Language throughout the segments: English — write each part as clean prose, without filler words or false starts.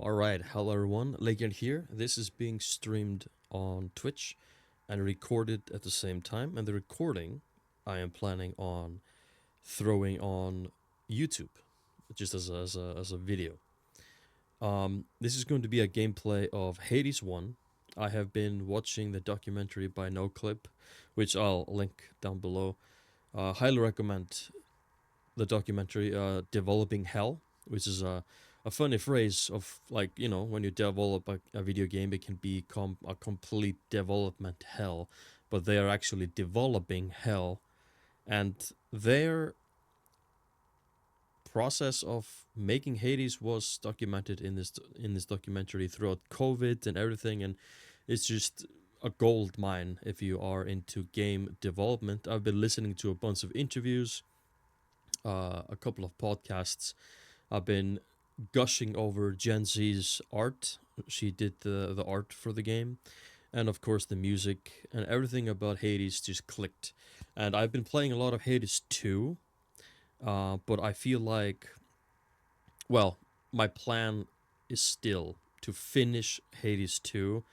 Alright, hello everyone, Legend here. This is being streamed on Twitch and recorded at the same time. And the recording I am planning on throwing on YouTube, just as a video. This is going to be a gameplay of Hades 1. I have been watching the documentary by NoClip, which I'll link down below. Highly recommend the documentary Developing Hell, which is a funny phrase of, like, you know, when you develop a video game, it can become a complete development hell, but they are actually developing hell. And their process of making Hades was documented in this documentary throughout COVID and everything, and it's just a gold mine if you are into game development. I've been listening to a bunch of interviews, a couple of podcasts. I've been gushing over Gen Z's art. She did the art for the game, and of course the music and everything about Hades just clicked. And I've been playing a lot of Hades 2, but I feel like, well, my plan is still to finish Hades 2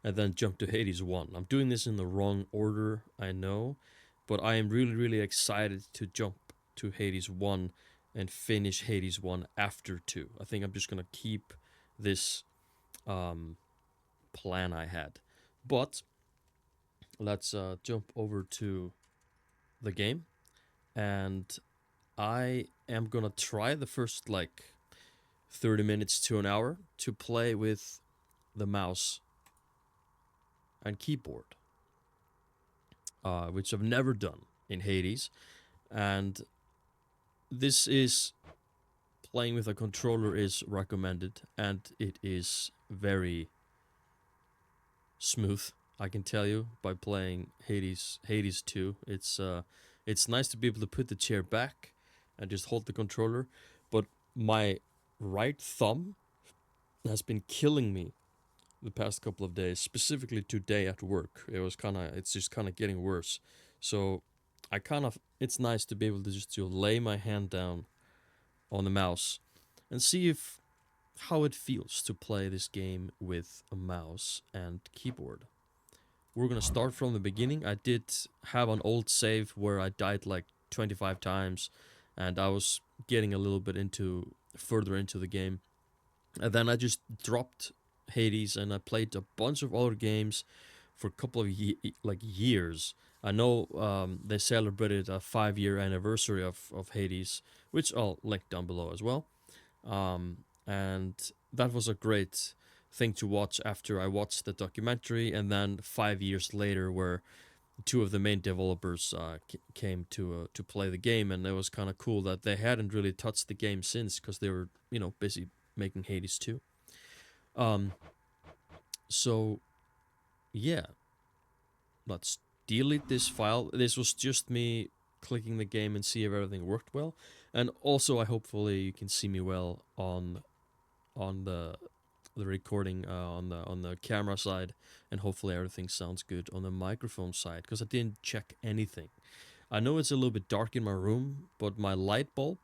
and then jump to Hades 1. I'm doing this in the wrong order, I know, but I am really, really excited to jump to Hades 1 and finish Hades 1 after 2. I think I'm just gonna keep this plan I had. But let's jump over to the game, and I am gonna try the first, like, 30 minutes to an hour to play with the mouse and keyboard, which I've never done in Hades. And this is playing with a controller is recommended, and it is very smooth. I can tell you by playing Hades 2. It's nice to be able to put the chair back and just hold the controller, but my right thumb has been killing me the past couple of days, specifically today at work. It's just kind of getting worse. So it's nice to be able to just lay my hand down on the mouse and see if how it feels to play this game with a mouse and keyboard. We're gonna start from the beginning. I did have an old save where I died like 25 times, and I was getting a little bit further into the game. And then I just dropped Hades and I played a bunch of other games for a couple of years. I know they celebrated a 5-year anniversary of Hades, which I'll link down below as well. And that was a great thing to watch after I watched the documentary, and then 5 years later, where two of the main developers came to play the game, and it was kind of cool that they hadn't really touched the game since, because they were, you know, busy making Hades 2. So yeah, let's delete this file. This was just me clicking the game and see if everything worked well, and also hopefully you can see me well on the recording, on the camera side, and hopefully everything sounds good on the microphone side, because I didn't check anything. I know it's a little bit dark in my room, but my light bulb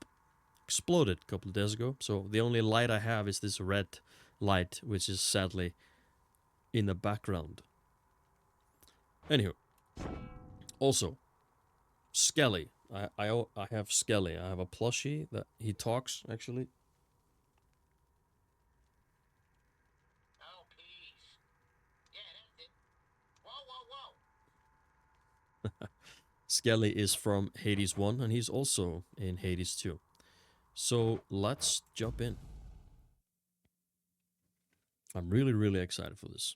exploded a couple of days ago, so the only light I have is this red light, which is sadly in the background. Anywho, also Skelly. I have Skelly. I have a plushie that he talks, actually. Oh, please. Yeah, that's it. Whoa, whoa, whoa. Skelly is from Hades 1, and he's also in Hades 2. So let's jump in. I'm really, really excited for this.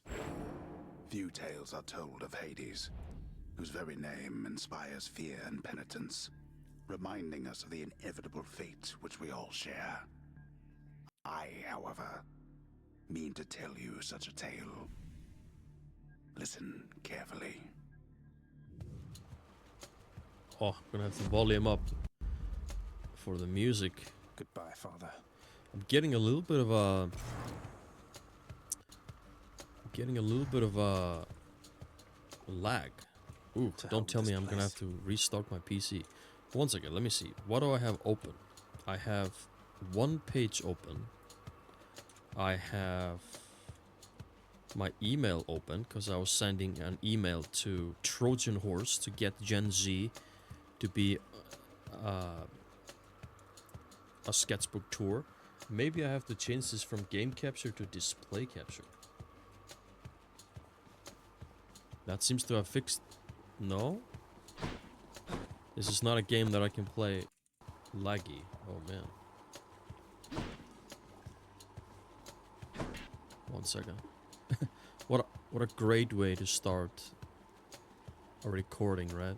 Few tales are told of Hades, whose very name inspires fear and penitence, reminding us of the inevitable fate which we all share. I, however, mean to tell you such a tale. Listen carefully. Oh, I'm gonna have the volume up for the music. Goodbye, Father. I'm getting a little bit of a lag. Ooh, don't tell me I'm gonna have to restart my PC. One second, let me see. What do I have open? I have one page open, I have my email open because I was sending an email to Trojan Horse to get Gen Z to be a sketchbook tour. Maybe I have to change this from game capture to display capture. That seems to have fixed... No? This is not a game that I can play laggy. Oh man. 1 second. What a great way to start a recording, right?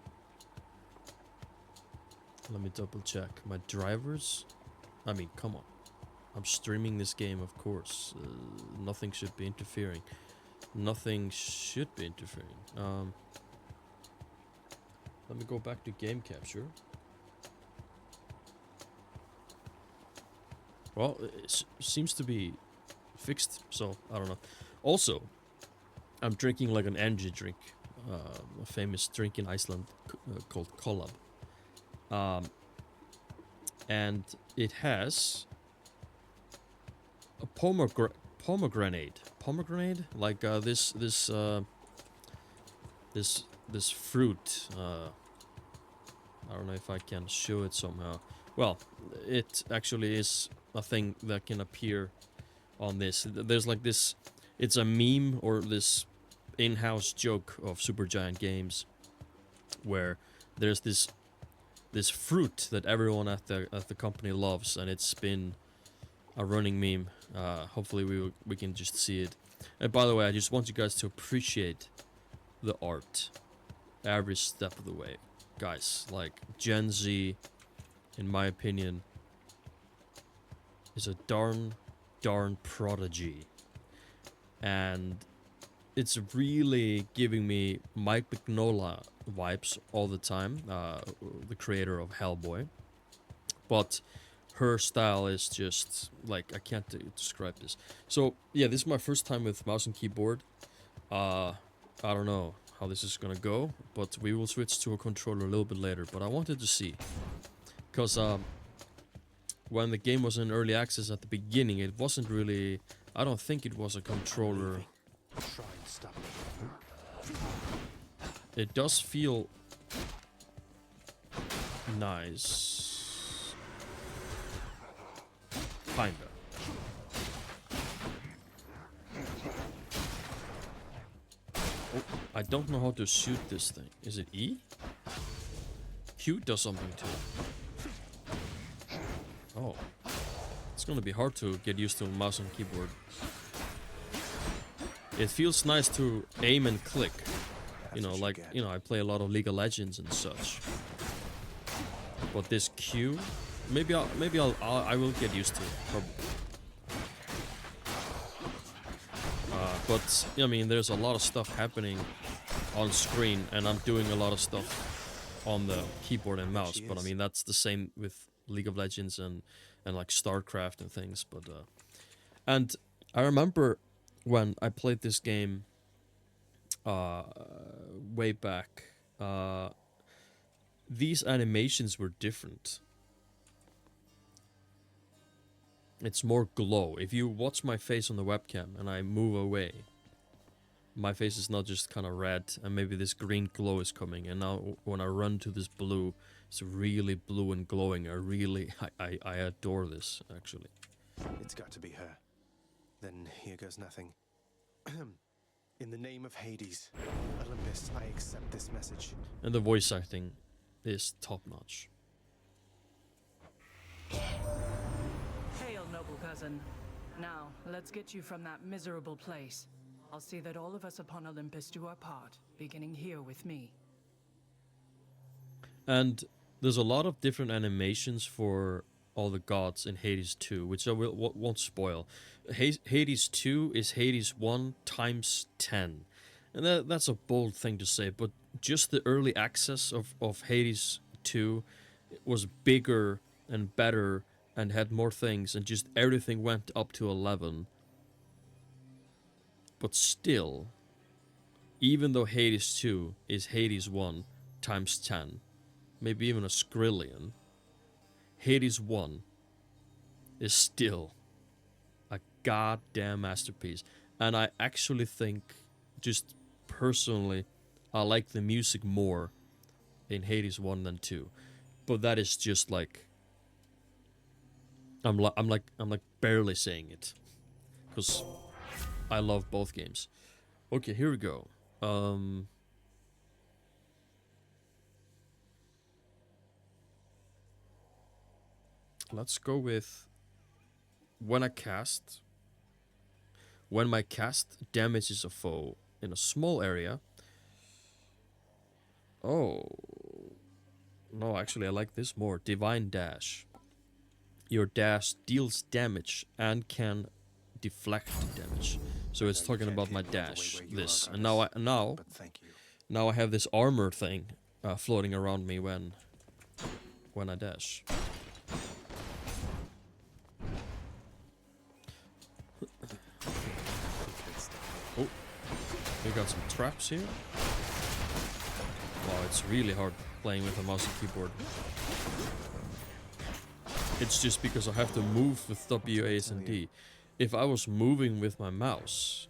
Let me double check. My drivers? I mean, come on. I'm streaming this game, of course. Nothing should be interfering. Nothing should be interfering. Let me go back to game capture. Well, it seems to be fixed, so I don't know. Also, I'm drinking like an energy drink, a famous drink in Iceland called Collab. And it has a pomegranate, like this fruit. I don't know if I can show it somehow. Well, it actually is a thing that can appear on this. There's like this, it's a meme or this in-house joke of Supergiant Games where there's this fruit that everyone at the company loves, and it's been a running meme. Hopefully we can just see it. And by the way, I just want you guys to appreciate the art every step of the way. Guys, like Gen Z, in my opinion, is a darn prodigy. And it's really giving me Mike Mignola vibes all the time, the creator of Hellboy. But her style is just, like, I can't describe this. So, yeah, this is my first time with mouse and keyboard. I don't know how this is gonna go, but we will switch to a controller a little bit later. But I wanted to see, because when the game was in early access at the beginning, it wasn't really, I don't think it was a controller. Try and stop it. It does feel nice. Kinda. Oh, I don't know how to shoot this thing. Is it E? Q does something too. Oh. It's gonna be hard to get used to a mouse and keyboard. It feels nice to aim and click. You know, like, you know, I play a lot of League of Legends and such. But this Q, I will get used to it, probably. But I mean, there's a lot of stuff happening on screen, and I'm doing a lot of stuff on the keyboard and mouse. But I mean, that's the same with League of Legends and like StarCraft and things. But and I remember when I played this game way back, these animations were different. It's more glow. If you watch my face on the webcam and I move away, my face is not just kind of red, and maybe this green glow is coming. And now when I run to this blue, it's really blue and glowing. I adore this, actually. It's got to be her. Then here goes nothing. In the name of Hades, Olympus, I accept this message. And the voice acting is top notch. Hail, noble cousin. Now, let's get you from that miserable place. I'll see that all of us upon Olympus do our part, beginning here with me. And there's a lot of different animations for all the gods in Hades 2, which I won't spoil. Hades 2 is Hades 1 times 10. And that's a bold thing to say, but just the early access of Hades 2 was bigger and better and had more things, and just everything went up to 11. But still, even though Hades 2 is Hades 1 times 10, maybe even a skrillion, Hades 1 is still a goddamn masterpiece. And I actually think, just personally, I like the music more in Hades 1 than 2. But that is just like I'm like barely saying it, because I love both games. Okay, here we go. Let's go with when my cast damages a foe in a small area. Oh. No, actually I like this more. Divine Dash. Your dash deals damage and can deflect damage. So it's talking about my dash. This. And now But thank you. now I have this armor thing floating around me when I dash. Oh, we got some traps here. Wow, it's really hard playing with a mouse and keyboard. It's just because I have to move with W, A, and D. If I was moving with my mouse,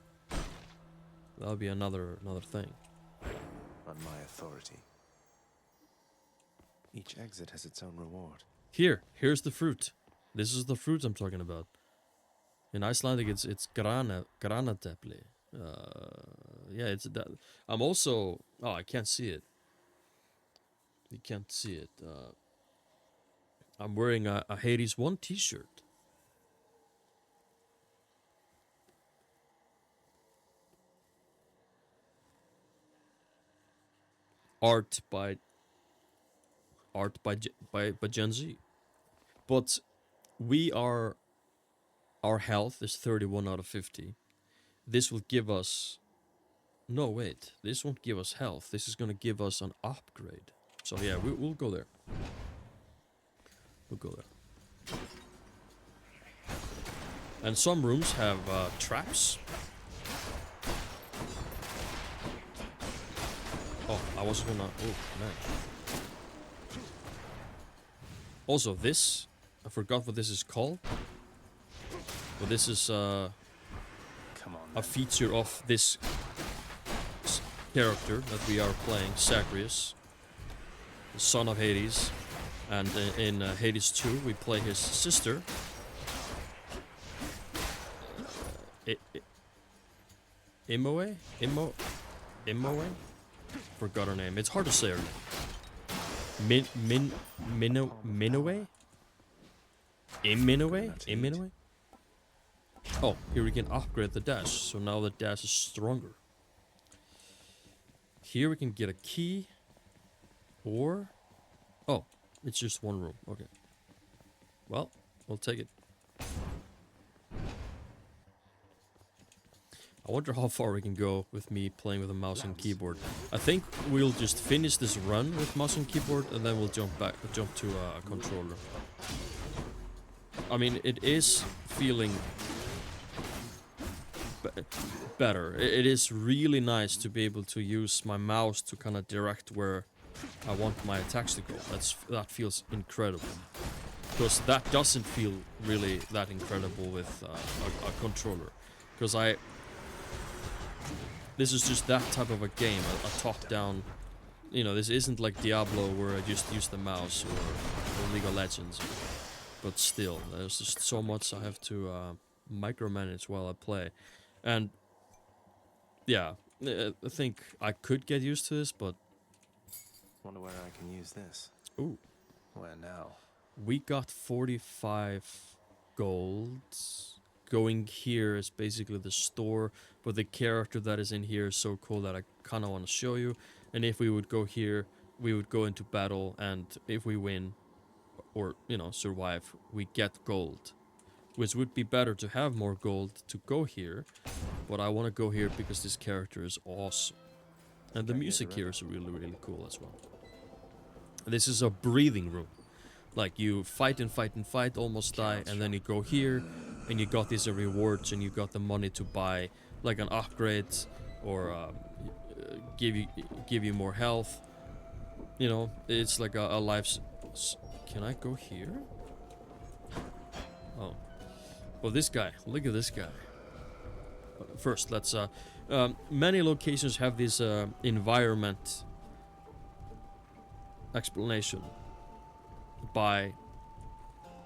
that would be another thing. On my authority. Each exit has its own reward. Here's the fruit. This is the fruit I'm talking about. In Icelandic, it's granatepli. Yeah, it's that. I'm also. Oh, I can't see it. You can't see it. I'm wearing a Hades 1 t-shirt. Art by Gen Z. But our health is 31 out of 50. This will give us... No, wait. This won't give us health. This is going to give us an upgrade. So yeah, we'll go there. We'll go there. And some rooms have traps. Oh, I was gonna... Oh, man. Also, this... I forgot what this is called. But this is Come on, a feature of this character that we are playing, Zagreus, the son of Hades. And in Hades 2, we play his sister. Imoe? Imoe? Forgot her name. It's hard to say her name. Minoe? Iminoe? Oh, here we can upgrade the dash. So now the dash is stronger. Here we can get a key. Or... Oh, it's just one room. Okay. Well, we'll take it. I wonder how far we can go with me playing with a mouse and keyboard. I think we'll just finish this run with mouse and keyboard, and then we'll jump to a controller. I mean, it is feeling better. It is really nice to be able to use my mouse to kind of direct where I want my attacks to go. That feels incredible. Because that doesn't feel really that incredible with a controller. Because this is just that type of a game, a top-down... You know, this isn't like Diablo where I just use the mouse or League of Legends. But still, there's just so much I have to micromanage while I play. And yeah, I think I could get used to this, but... Wonder where I can use this. Ooh. Where now? We got 45 gold. Going here is basically the store, but the character that is in here is so cool that I kind of want to show you. And if we would go here, we would go into battle, and if we win, or, you know, survive, we get gold. Which would be better to have more gold to go here, but I want to go here because this character is awesome. And the music here is really, really cool as well. This is a breathing room. Like, you fight and fight and fight, almost die, and then you go here, and you got these rewards, and you got the money to buy, like, an upgrade, or give you more health. You know, it's like a life... Can I go here? Oh. Well, this guy. Look at this guy. First, let's. Many locations have this environment explanation by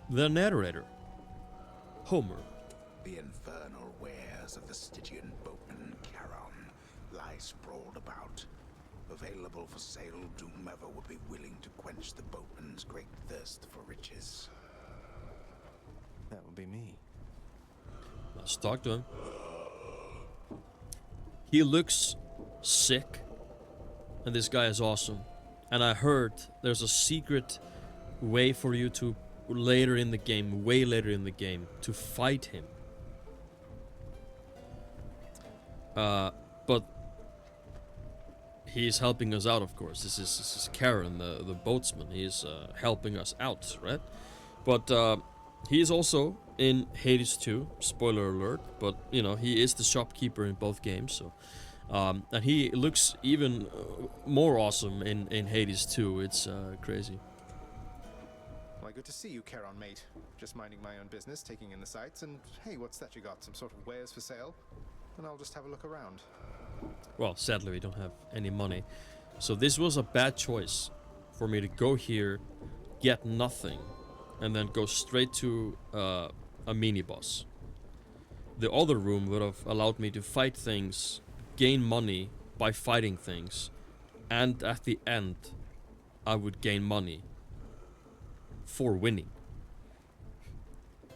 the narrator, Homer. The infernal wares of the Stygian boatman Charon lie sprawled about. Available for sale to whomever would be willing to quench the boatman's great thirst for riches. That would be me. Let's talk to him. He looks sick, and this guy is awesome. And I heard there's a secret way for you to later in the game, way later in the game, to fight him. But he's helping us out, of course. This is Charon, the boatsman. He's helping us out, right? But he is also in Hades 2. Spoiler alert. But you know, he is the shopkeeper in both games. So, and he looks even more awesome in Hades 2. It's crazy. Why, good to see you, Charon, mate. Just minding my own business, taking in the sights, and hey, what's that you got? Some sort of wares for sale? And I'll just have a look around. Well, sadly, we don't have any money. So this was a bad choice for me to go here, get nothing, and then go straight to a mini-boss. The other room would have allowed me to fight things, gain money by fighting things, and at the end, I would gain money for winning.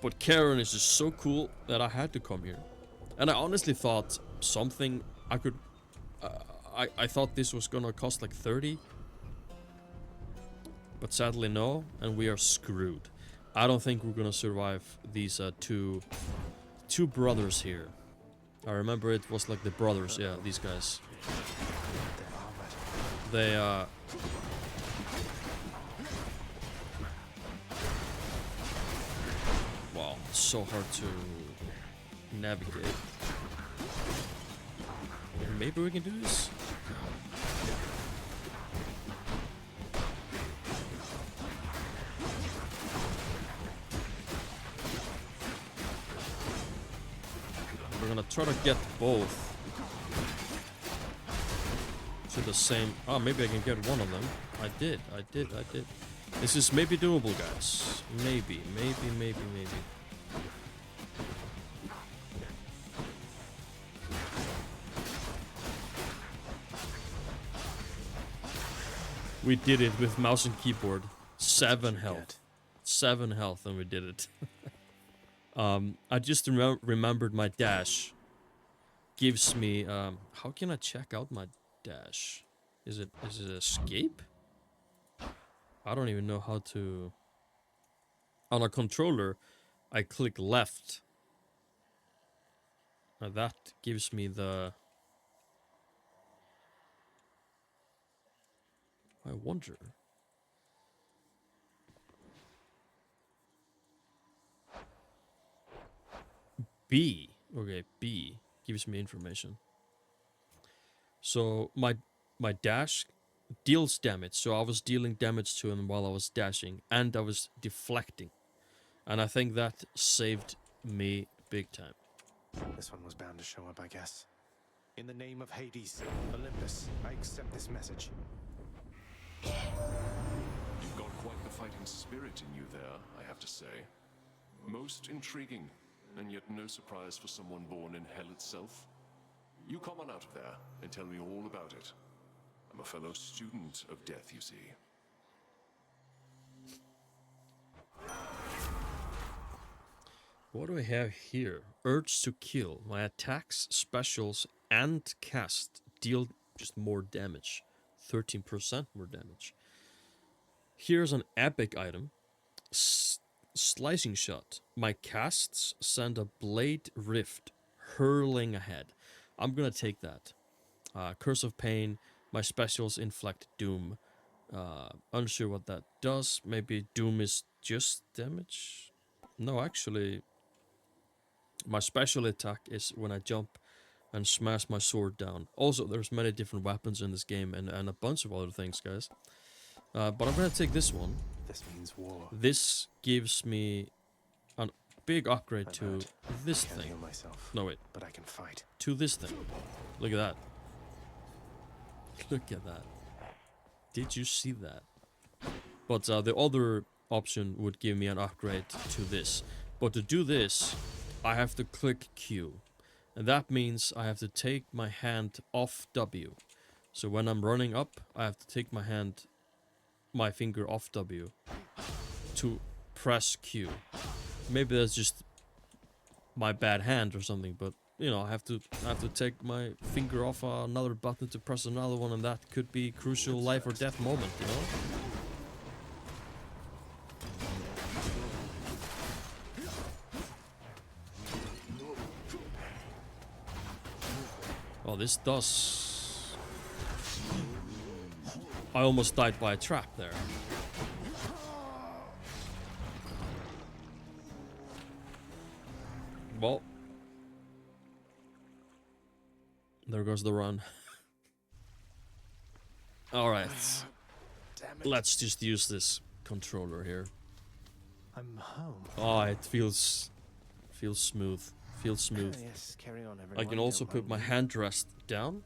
But Charon is just so cool that I had to come here. And I honestly thought something I could... I thought this was gonna cost like 30. But sadly no, and we are screwed. I don't think we're gonna survive these two brothers here. I remember it was like the brothers, yeah, these guys. They wow, it's so hard to navigate. Maybe we can do this. We're gonna try to get both to the same. Oh, maybe I can get one of them. I did. This is maybe doable, guys. Maybe. We did it with mouse and keyboard. 7 health. 7 health, and we did it. I just remembered my dash gives me. How can I check out my dash? Is it escape? I don't even know how to. On a controller, I click left. Now that gives me the. I wonder. B. Okay, B gives me information. So my dash deals damage. So I was dealing damage to him while I was dashing, and I was deflecting. And I think that saved me big time. This one was bound to show up, I guess. In the name of Hades, Olympus, I accept this message. You've got quite the fighting spirit in you there, I have to say. Most intriguing, and yet no surprise for someone born in hell itself. You come on out of there and tell me all about it. I'm a fellow student of death, you see. What do I have here? Urge to kill. My attacks, specials, and cast deal just more damage. 13% more damage. Here's an epic item. Slicing shot. My casts send a blade rift hurling ahead. I'm gonna take that. Curse of Pain. My specials inflict doom. Unsure what that does. Maybe doom is just damage? No, actually, my special attack is when I jump and smash my sword down. Also, there's many different weapons in this game and a bunch of other things, guys. But I'm gonna take this one. This means war. This gives me an big upgrade I'm to hurt. this Can't thing. heal myself, No, wait. but I can fight. To this thing. Look at that. Look at that. Did you see that? But the other option would give me an upgrade to this. But to do this, I have to click Q. And that means I have to take my hand off W. So when I'm running up, I have to take my finger off W to press Q. Maybe that's just my bad hand or something, but you know, I have to take my finger off another button to press another one, and that could be crucial life or death moment, you know? Oh, this does... I almost died by a trap there. Well, there goes the run. Alright, Damn it. let's just use this controller here. I'm home. Oh, it feels smooth. Feels smooth. Yes, carry on, everyone. I can also Don't put my mind me. hand rest down.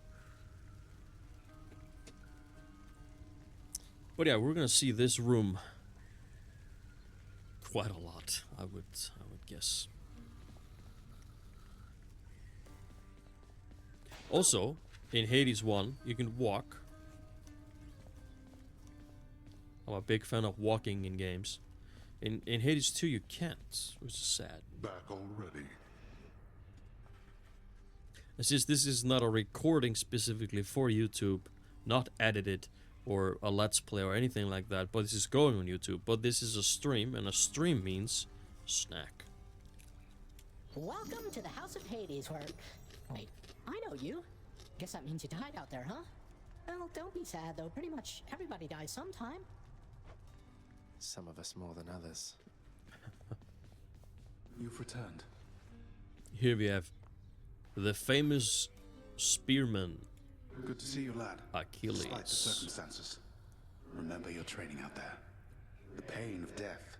But yeah, we're gonna see this room quite a lot, I would guess. Also, in Hades 1, you can walk. I'm a big fan of walking in games. In Hades 2, you can't, which is sad. Back already. It's just this is not a recording specifically for YouTube, not edited or a let's play or anything like that, but this is going on YouTube. But this is a stream, and a stream means snack. Welcome to the House of Hades, where... Wait, I know you. Guess that means you died out there, huh? Well, don't be sad, though. Pretty much everybody dies sometime. Some of us more than others. You've returned. Here we have the famous spearman Good to see you, lad. Despite the Achilles. circumstances, remember your training out there. The pain of death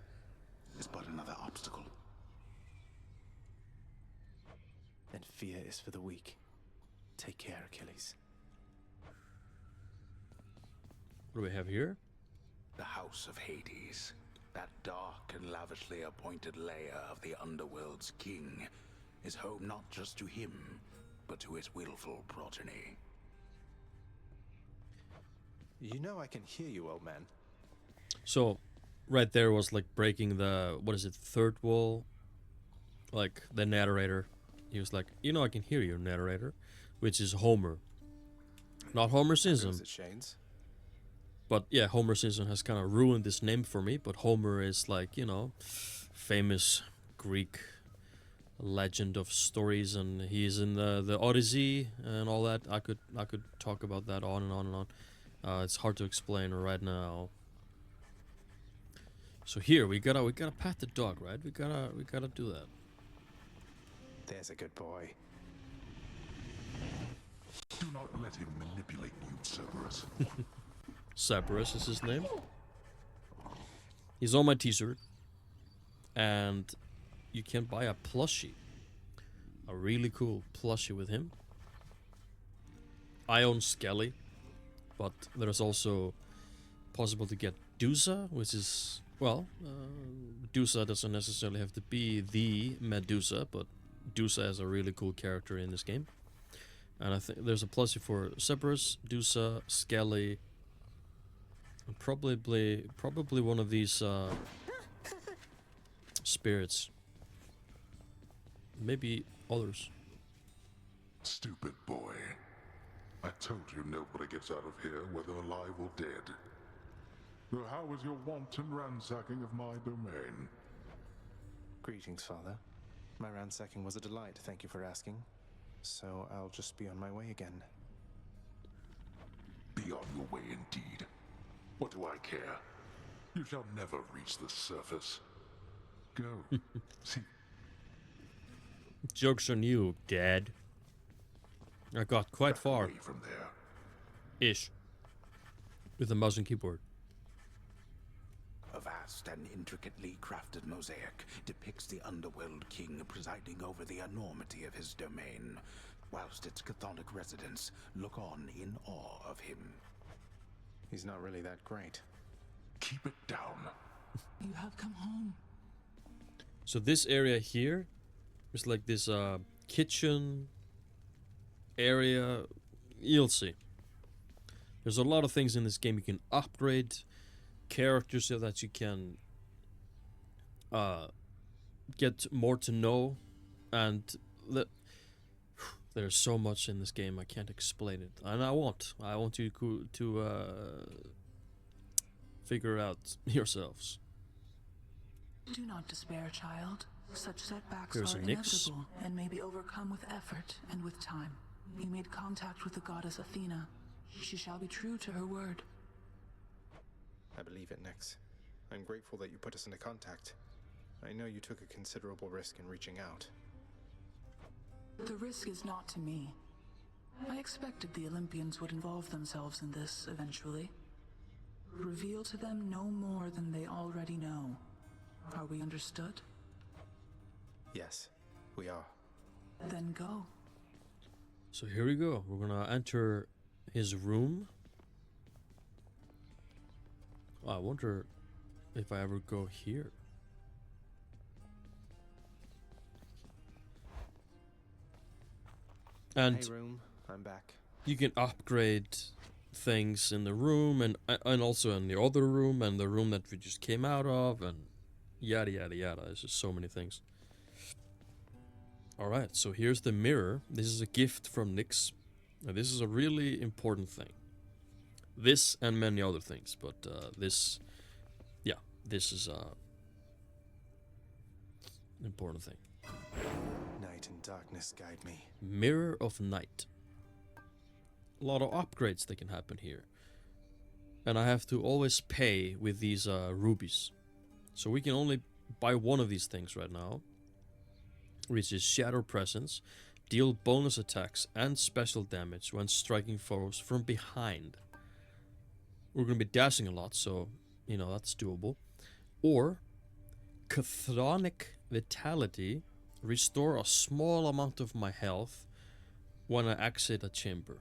is but another obstacle. And fear is for the weak. Take care, Achilles. What do we have here? The House of Hades, that dark and lavishly appointed lair of the Underworld's king, is home not just to him, but to his willful progeny. You know I can hear you, old man. So, right there was like breaking the, what is it, third wall? Like, the narrator. He was like, you know I can hear you, narrator. Which is Homer. Not Homer Simpson. Is it Shane's? But yeah, Homer Simpson has kind of ruined this name for me. But Homer is like, you know, famous Greek legend of stories, and he's in the Odyssey and all that. I could talk about that on and on and on. It's hard to explain right now. So here we gotta pat the dog, right? We gotta do that. There's a good boy. Do not let him manipulate you, Cerberus. Cerberus is his name. He's on my t-shirt, and you can buy a plushie, a really cool plushie with him. I own Skelly, but there's also possible to get Medusa, which is, well, Medusa doesn't necessarily have to be the Medusa, but Medusa is a really cool character in this game. And I think there's a plushie for Cerberus, Medusa, Skelly, and probably one of these spirits. Maybe others. Stupid boy. I told you nobody gets out of here, whether alive or dead. So how was your wanton ransacking of my domain? Greetings, Father. My ransacking was a delight, thank you for asking. So I'll just be on my way again. Be on your way indeed. What do I care? You shall never reach the surface. Go. See. Joke's on you, Dad. I got quite back far. away from there. Ish. With the mouse and keyboard. A vast and intricately crafted mosaic depicts the Underworld King presiding over the enormity of his domain, whilst its chthonic residents look on in awe of him. He's not really that great. Keep it down. You have come home. So this area here is like this kitchen area. You'll see. There's a lot of things in this game you can upgrade. Characters so that you can get more to know, and there's so much in this game I can't explain it, and I want you to figure out yourselves. Do not despair, child. Such setbacks There's are a Nyx. inevitable and may be overcome with effort and with time. You made contact with the goddess Athena. She shall be true to her word. I believe it, Nyx. I'm grateful that you put us into contact. I know you took a considerable risk in reaching out. The risk is not to me. I expected the Olympians would involve themselves in this eventually. Reveal to them no more than they already know. Are we understood? Yes, we are. Then go. So here we go. We're gonna enter his room. Oh, I wonder if I ever go here. And Hey, room. I'm back. you can upgrade things in the room and also in the other room and the room that we just came out of and yada yada yada. There's just so many things. Alright, so here's the mirror. This is a gift from Nyx. Now, this is a really important thing. This and many other things, but this is an important thing. Night and darkness guide me. Mirror of Night. A lot of upgrades that can happen here. And I have to always pay with these rubies. So we can only buy one of these things right now, which is Shadow Presence. Deal bonus attacks and special damage when striking foes from behind. We're going to be dashing a lot, so, that's doable. Or, Chthonic Vitality. Restore a small amount of my health when I exit a chamber.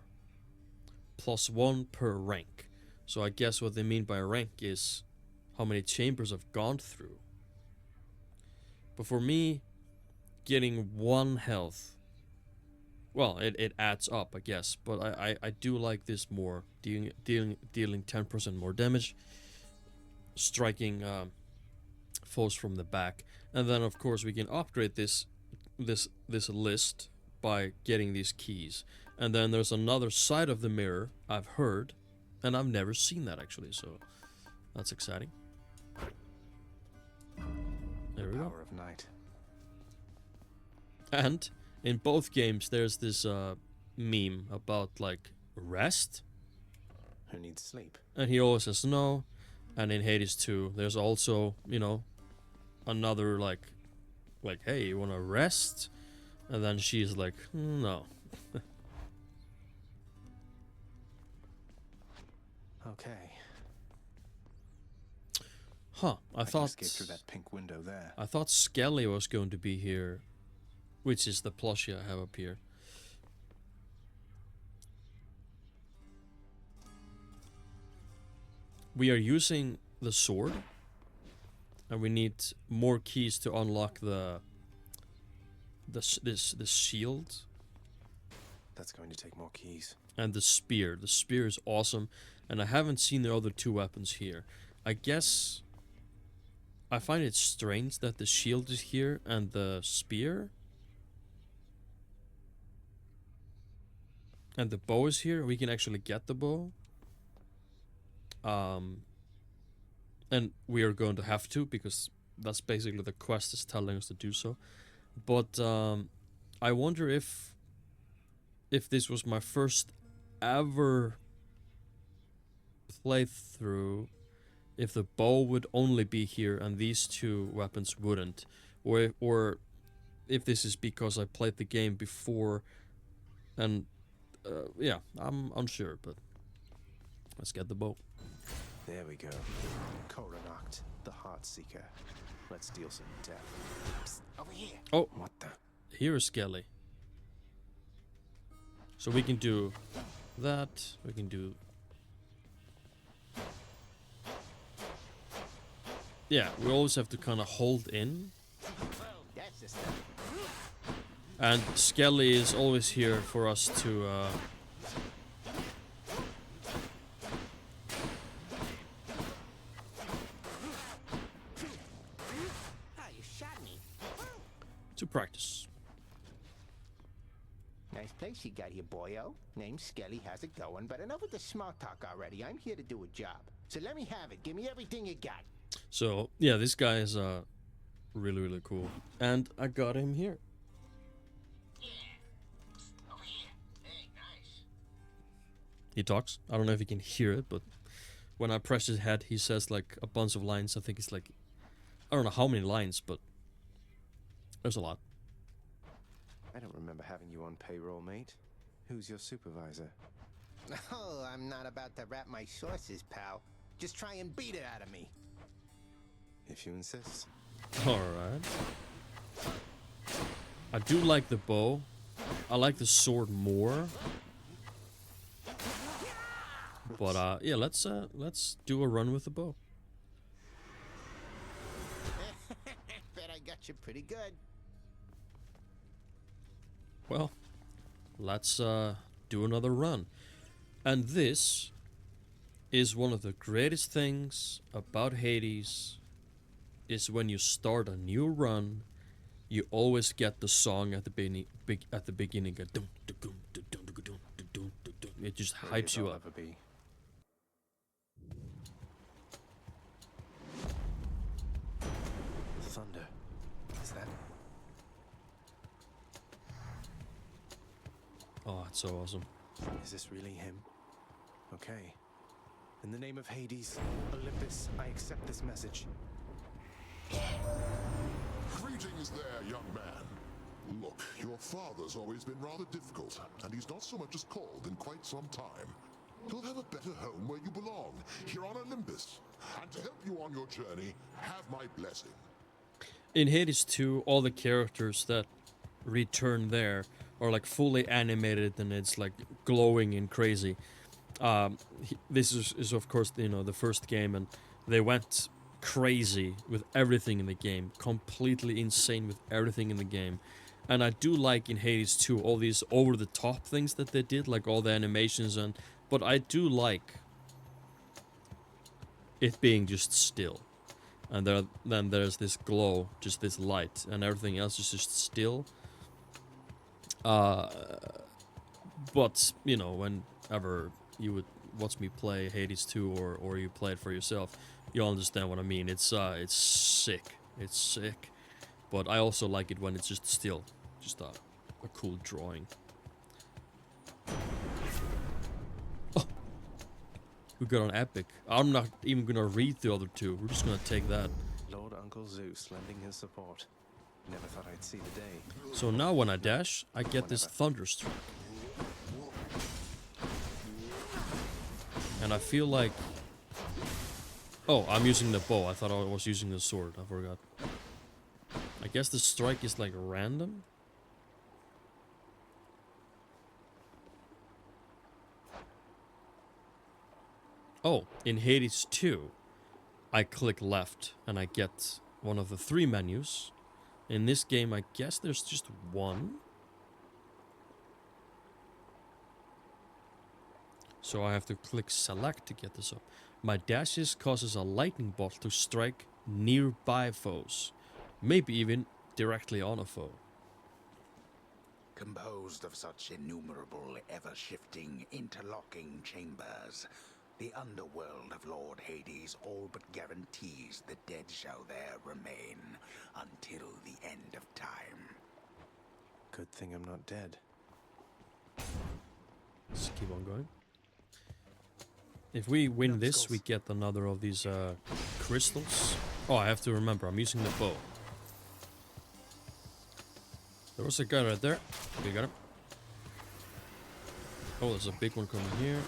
+1 per rank. So I guess what they mean by rank is how many chambers I've gone through. But for me, getting 1 health, well, it adds up, I guess. But I do like this more. Dealing 10% more damage. Striking foes from the back. And then, of course, we can upgrade this list by getting these keys. And then there's another side of the mirror I've heard, and I've never seen that actually, so that's exciting. There we go. Power of night. And in both games, there's this meme about like rest, Who needs sleep? and he always says no. And in Hades 2, there's also another like, hey, you wanna rest? And then she's like, no. Okay. Huh? I can thought escape through that pink window there. I thought Skelly was going to be here, which is the plushie I have up here. We are using the sword, and we need more keys to unlock this shield That's going to take more keys. and the spear. The spear is awesome, and I haven't seen the other 2 weapons here. I guess I find it strange that the shield is here and the spear and the bow is here. We can actually get the bow. And we are going to have to, because that's basically the quest is telling us to do so. But I wonder if this was my first ever playthrough, if the bow would only be here and these 2 weapons wouldn't, or if this is because I played the game before, and yeah, I'm unsure, but let's get the bow. There we go. Coronacht, the Heartseeker. Let's deal some death. Psst, over here. Oh, What the? here's Skelly. So we can do that. We can do. Yeah, we always have to kind of hold in. That's the stuff. And Skelly is always here for us to. Ah, you shot me. To practice. Nice place you got here, boyo. Name's Skelly, how's it going? But enough with the small talk already. I'm here to do a job. So let me have it. Give me everything you got. So yeah, this guy is really cool, and I got him here. Yeah. Psst, over here. Hey, nice. He talks. I don't know if you can hear it, but when I press his head, he says like a bunch of lines. I think it's like, I don't know how many lines, but there's a lot. I don't remember having you on payroll, mate. Who's your supervisor? Oh, I'm not about to wrap my sources, pal. Just try and beat it out of me. If you insist. Alright. I do like the bow. I like the sword more. But yeah, let's do a run with the bow. Bet I got you pretty good. Well, let's do another run. And this is one of the greatest things about Hades, is when you start a new run, you always get the song at the beginning. It just hypes you up. Ever be. Thunder. Is that? Oh, it's so awesome. Is this really him? Okay. In the name of Hades, Olympus, I accept this message. Greetings there, young man. Look, your father's always been rather difficult, and he's not so much as called in quite some time. You'll have a better home where you belong, here on Olympus. And to help you on your journey, have my blessing. In Hades 2, all the characters that return there are like fully animated, and it's like glowing and crazy. This is of course, you know, the first game, and they went crazy with everything in the game, completely insane with everything in the game. And I do like in Hades 2 all these over the top things that they did, like all the animations, and but I do like it being just still. And then there's this glow, just this light, and everything else is just still. But you know, whenever you would watch me play Hades 2 or you play it for yourself, you'll understand what I mean. It's sick. It's sick. But I also like it when it's just still. Just a cool drawing. Oh! We got an epic. I'm not even gonna read the other two. We're just gonna take that. Lord Uncle Zeus lending his support. Never thought I'd see the day. So now when I dash, I get this Thunderstruck. And I feel like... Oh, I'm using the bow. I thought I was using the sword. I forgot. I guess the strike is like random? Oh, in Hades 2, I click left and I get one of the 3 menus. In this game, I guess there's just one. So I have to click select to get this up. My dashes causes a lightning bolt to strike nearby foes. Maybe even directly on a foe. Composed of such innumerable, ever-shifting, interlocking chambers, the underworld of Lord Hades all but guarantees the dead shall there remain until the end of time. Good thing I'm not dead. Let's keep on going. If we win this, we get another of these crystals. Oh, I have to remember, I'm using the bow. There was a guy right there. Okay, got him. Oh, there's a big one coming here.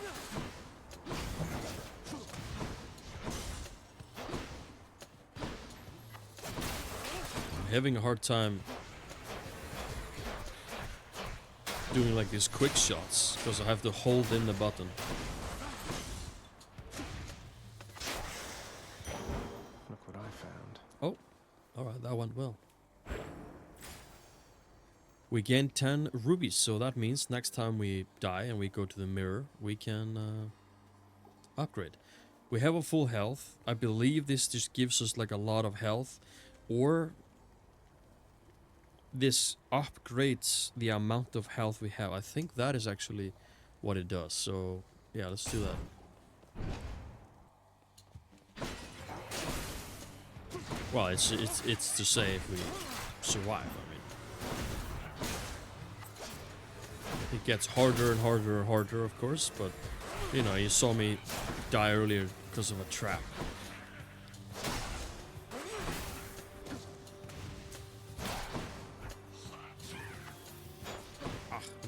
having a hard time doing like these quick shots because I have to hold in the button. Look what I found. Oh, alright, that went well. We gained 10 rubies, so that means next time we die and we go to the mirror, we can upgrade. We have a full health. I believe this just gives us like a lot of health, or this upgrades the amount of health we have. I think that is actually what it does. So yeah, let's do that. Well, it's to say if we survive. I mean, it gets harder and harder and harder, of course. But you know, you saw me die earlier because of a trap.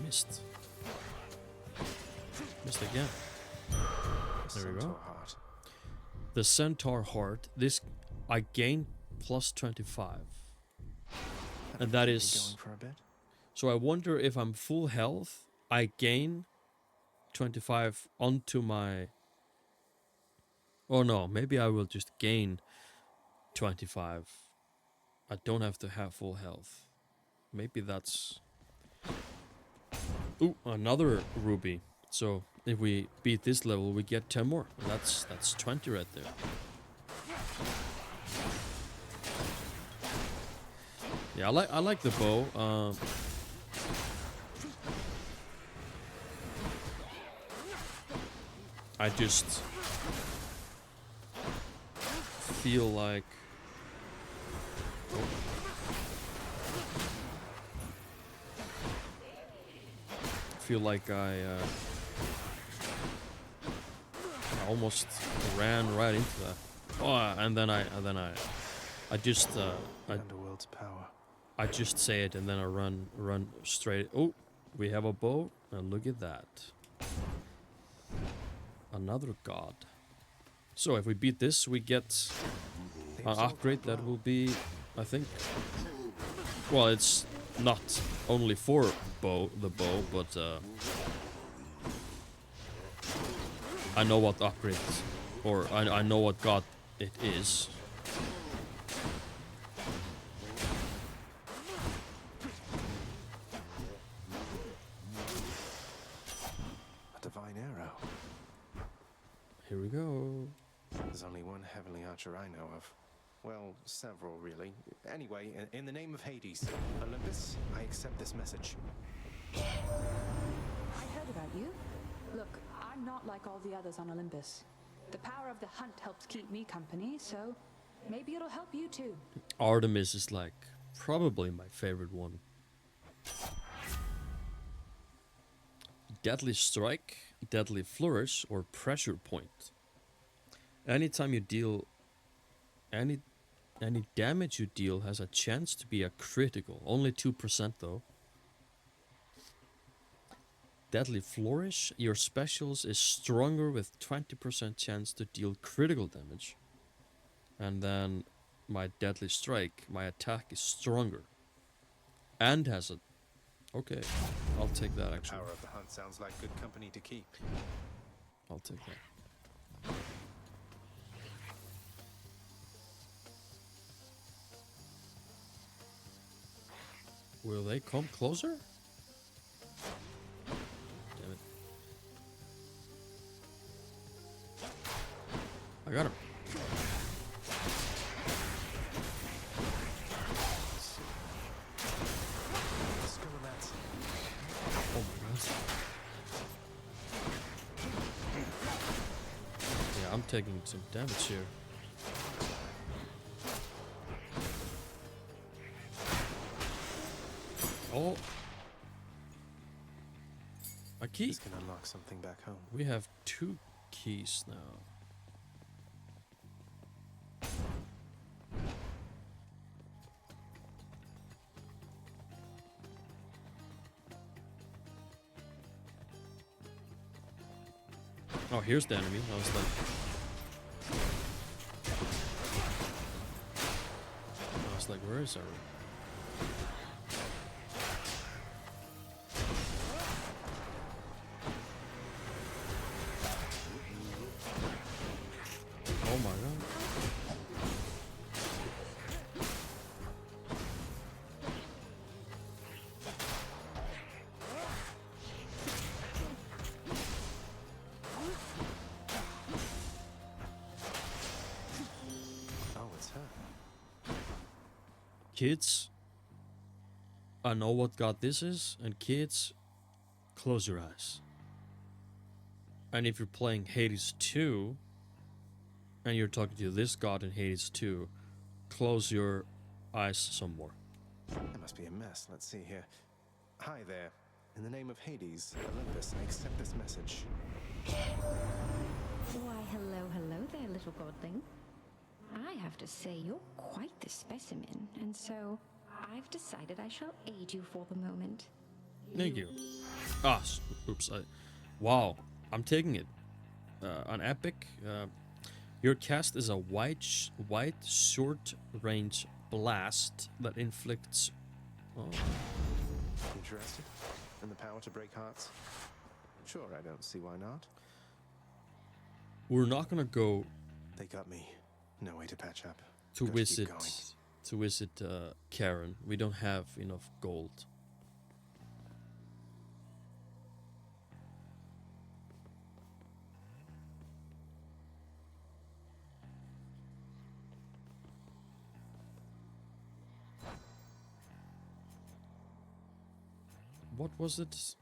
Missed. Missed again. There we go. Heart. The Centaur Heart. This I gain plus 25. And that is... Going for a bit? So I wonder if I'm full health, I gain 25 onto my... Oh no, maybe I will just gain 25. I don't have to have full health. Maybe that's... Ooh, another ruby. So if we beat this level, we get 10 more. That's 20 right there. Yeah, I like the bow. I just feel like I almost ran right into that. Oh, and then I just Underworld's power. I just say it and then I run straight. Oh, we have a bow, and look at that. Another god. So if we beat this, we get an upgrade that will be, I think. Well, it's not only for the bow, but I know what upgrade, or I know what god it is. A divine arrow. Here we go. There's only one heavenly archer I know of. Well, several, really. Anyway, in the name of Hades, Olympus, I accept this message. I heard about you. Look, I'm not like all the others on Olympus. The power of the hunt helps keep me company, so maybe it'll help you too. Artemis is like probably my favorite one. Deadly Strike, Deadly Flourish, or Pressure Point. Anytime you deal any damage you deal has a chance to be a critical. Only 2% though. Deadly Flourish, your specials is stronger with 20% chance to deal critical damage. And then my Deadly Strike, my attack is stronger. And has a... Okay, I'll take that actually. Power of the hunt sounds like good company to keep. I'll take that. Will they come closer? Damn it. I got him. Oh my god. Yeah, I'm taking some damage here. Oh. A key. This can unlock something back home. We have 2 keys now. Oh, here's the enemy. I was like like, where is everyone? Oh my god. Oh, it's her. Kids, I know what god this is, and kids, close your eyes. And if you're playing Hades 2, and you're talking to this god in Hades 2, close your eyes some more. That must be a mess. Let's see here. Hi there. In the name of Hades, Olympus, I accept this message. Why, hello there, little godling. I have to say, you're quite the specimen, and so I've decided I shall aid you for the moment. Thank you. Ah, oops. Wow, I'm taking it. An epic. Your cast is a white short-range blast that inflicts. Oh. Interested in the power to break hearts? Sure, I don't see why not. We're not gonna go. They got me. No way to patch up. To Gotta keep going. visit Karen. We don't have enough gold. What was it?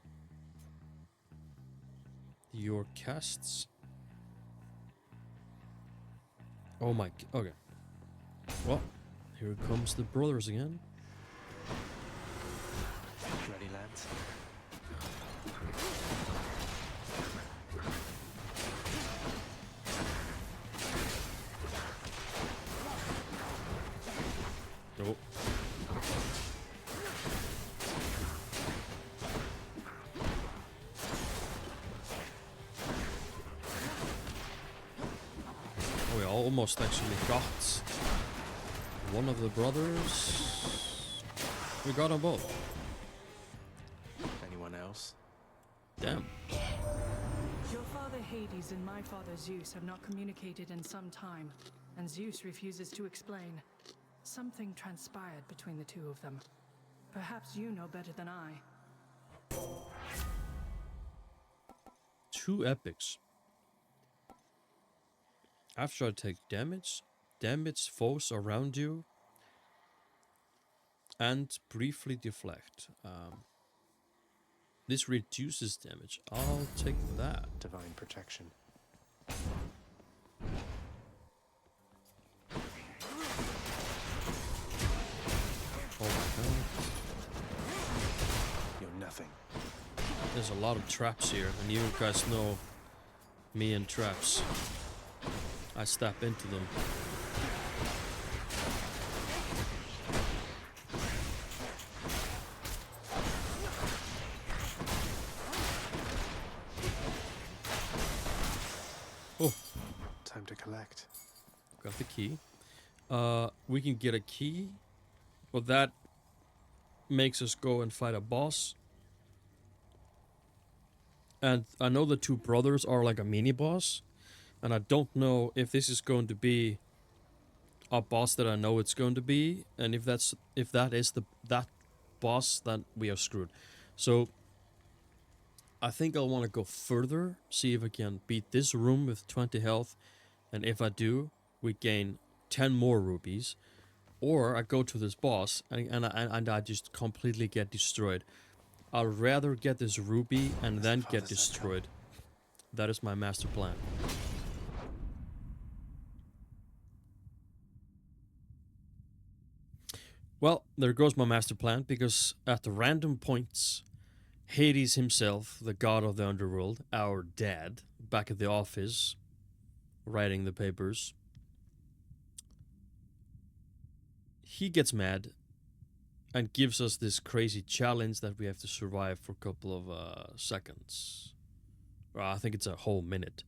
Your casts? Oh my. Okay. Well, here comes the brothers again. Ready, lads? Oh. We almost actually got one of the brothers. We got them both. Anyone else? Damn. Your father Hades and my father Zeus have not communicated in some time, and Zeus refuses to explain. Something transpired between the two of them. Perhaps you know better than I. Two epics. After I take damage foes around you, and briefly deflect. This reduces damage. I'll take that. Divine protection. Oh my god. You're nothing. There's a lot of traps here, and you guys know me and traps. I step into them. Oh, Time to collect. got the key. We can get a key, but that makes us go and fight a boss. And I know the two brothers are like a mini boss, and I don't know if this is going to be a boss that I know it's going to be, and if that is that boss, then we are screwed. So I think I'll want to go further, see if I can beat this room with 20 health, and if I do, we gain 10 more rubies, or I go to this boss and I just completely get destroyed. I'd rather get this ruby and then get destroyed. That is my master plan. Well, there goes my master plan, because at the random points, Hades himself, the god of the underworld, our dad, back at the office, writing the papers, he gets mad and gives us this crazy challenge that we have to survive for a couple of seconds. Or I think it's a whole minute.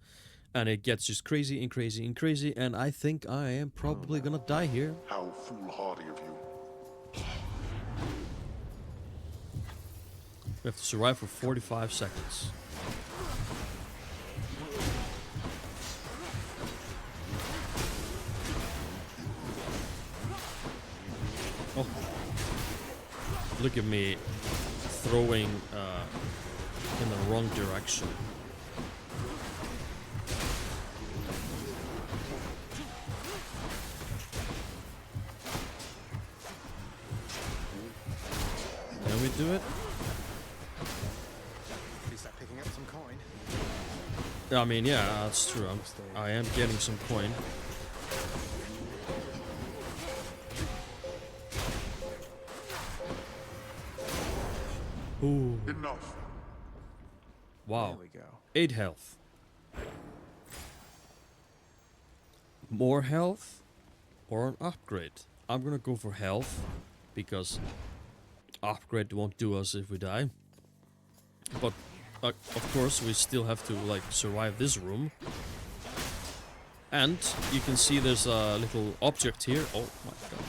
And it gets just crazy and crazy and crazy, and I think I am probably gonna die here. How foolhardy of you. We have to survive for 45 seconds. Oh. Look at me throwing in the wrong direction. Can we do it? At least I'm picking up some coin. I mean, yeah, that's true. I am getting some coin. Ooh. Enough. Wow. There we go. 8 health. More health or an upgrade? I'm gonna go for health because upgrade won't do us if we die. But of course we still have to like survive this room. And you can see there's a little object here. Oh my god.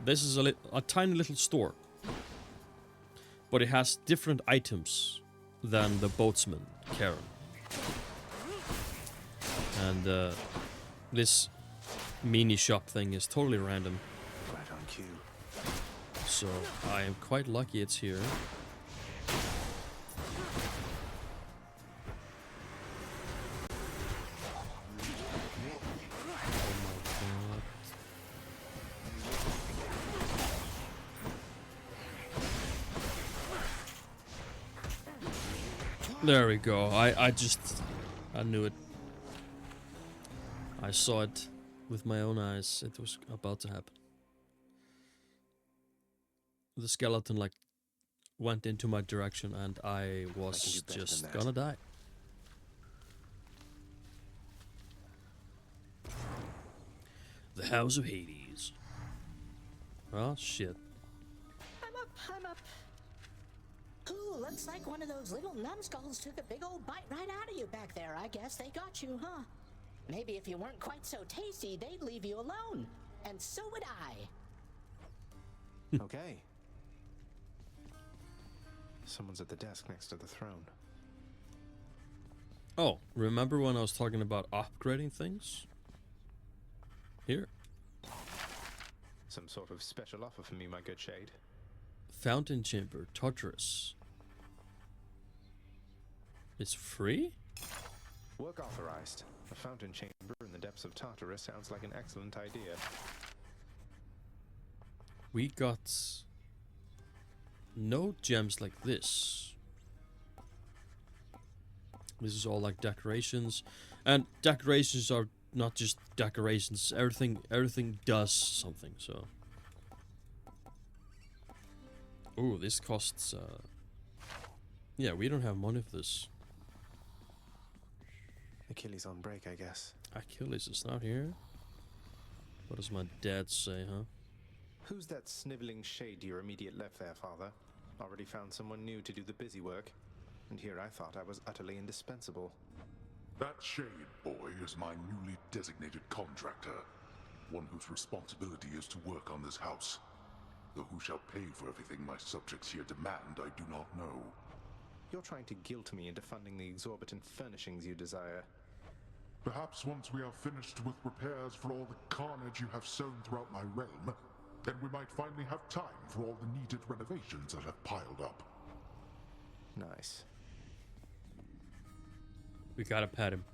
This is a tiny little store. But it has different items than the boatsman, Karen. And this mini shop thing is totally random. Right on cue. So I am quite lucky it's here. There we go. I knew it. I saw it with my own eyes. It was about to happen. The skeleton like went into my direction and I was just gonna die. The House of Hades. Oh shit. I'm up. Ooh, looks like one of those little numbskulls took a big old bite right out of you back there. I guess they got you, huh? Maybe if you weren't quite so tasty, they'd leave you alone. And so would I. Okay. Someone's at the desk next to the throne. Oh, remember when I was talking about upgrading things? Here. Some sort of special offer for me, my good shade. Fountain Chamber, Tartarus. It's free? Work authorized. A fountain chamber in the depths of Tartarus sounds like an excellent idea. We got no gems like this. This is all like decorations. And decorations are not just decorations. Everything does something, so. Ooh, this costs yeah, we don't have money for this. Achilles on break, I guess. Achilles is not here. What does my dad say, huh? Who's that sniveling shade to your immediate left there, father? Already found someone new to do the busy work. And here I thought I was utterly indispensable. That shade boy is my newly designated contractor. One whose responsibility is to work on this house. Though who shall pay for everything my subjects here demand, I do not know. You're trying to guilt me into funding the exorbitant furnishings you desire. Perhaps once we are finished with repairs for all the carnage you have sown throughout my realm, then we might finally have time for all the needed renovations that have piled up. Nice. We gotta pet him.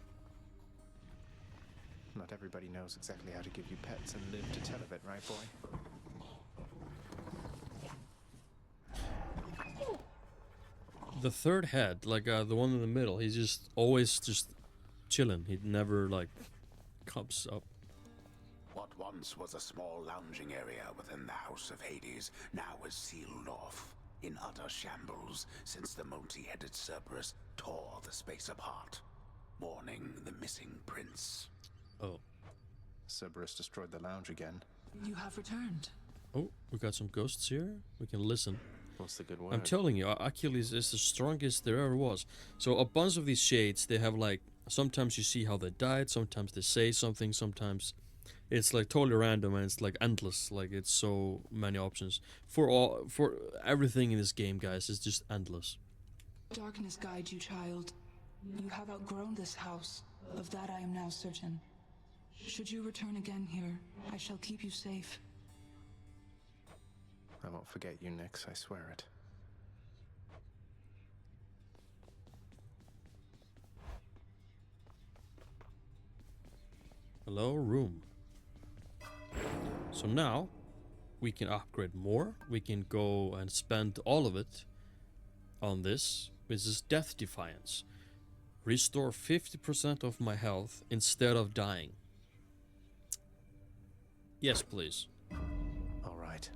Not everybody knows exactly how to give you pets and live to tell of it, right, boy? The third head, like the one in the middle, he's just always just chilling. He never like comes up. What once was a small lounging area within the House of Hades now is sealed off, in utter shambles since the multi-headed Cerberus tore the space apart, mourning the missing prince. Oh. Cerberus destroyed the lounge again. You have returned. Oh, we got some ghosts here. We can listen. What's the good word? I'm telling you, Achilles is the strongest there ever was. So a bunch of these shades, they have like, sometimes you see how they died, sometimes they say something, sometimes It's like totally random and it's like endless. Like it's so many options for everything in this game, guys. It's just endless. Darkness guide you, child. You have outgrown this house. Of that I am now certain. Should you return again here, I shall keep you safe. I won't forget you, Nyx, I swear it. Hello, room. So now we can upgrade more. We can go and spend all of it on this. This is Death Defiance. Restore 50% of my health instead of dying. Yes, please. All right.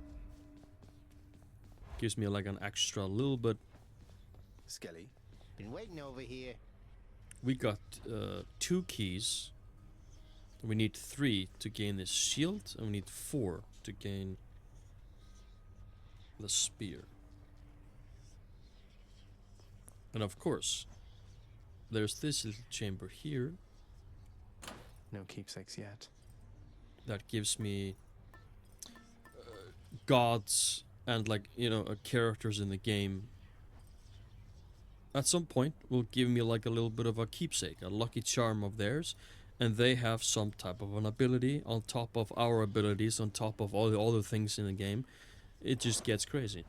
Gives me like an extra little bit. Skelly. Been waiting over here. We got 2 keys. We need 3 to gain this shield, and we need 4 to gain the spear. And of course, there's this little chamber here No keepsakes yet. that gives me gods and, like, you know, characters in the game. At some point will give me like a little bit of a keepsake, a lucky charm of theirs, and they have some type of an ability on top of our abilities, on top of all the other things in the game. It just gets crazy.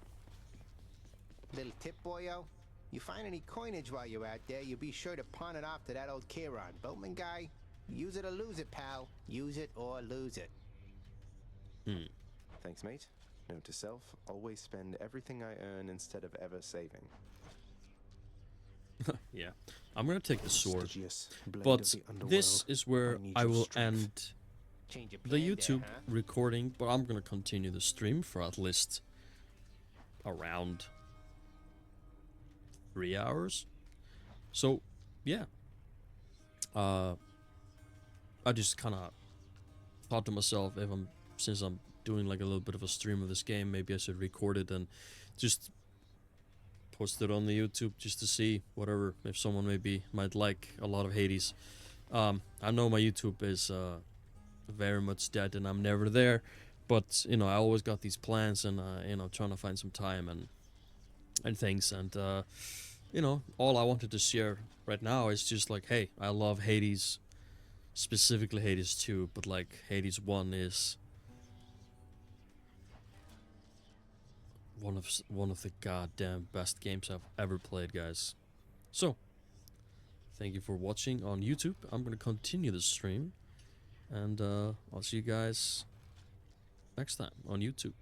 Little tip, boyo. You find any coinage while you're out there, you be sure to pawn it off to that old Kieran. Boatman guy, use it or lose it, pal. Use it or lose it. Thanks, mate. Note to self, always spend everything I earn instead of ever saving. Yeah, I'm gonna take the sword, Prestigious blade but of the underworld. this is where need I your will strength. end Change your the plan YouTube there, huh? recording, but I'm gonna continue the stream for at least around 3 hours. So yeah, I just kind of thought to myself, since I'm doing like a little bit of a stream of this game, maybe I should record it and just post it on the YouTube just to see whatever, if someone might like a lot of Hades. I know my YouTube is very much dead and I'm never there, but you know, I always got these plans and you know, trying to find some time and things, and you know, all I wanted to share right now is just like, hey, I love Hades, specifically Hades 2, but like Hades 1 is one of the goddamn best games I've ever played, guys. So thank you for watching on YouTube. I'm gonna continue the stream, and I'll see you guys next time on YouTube.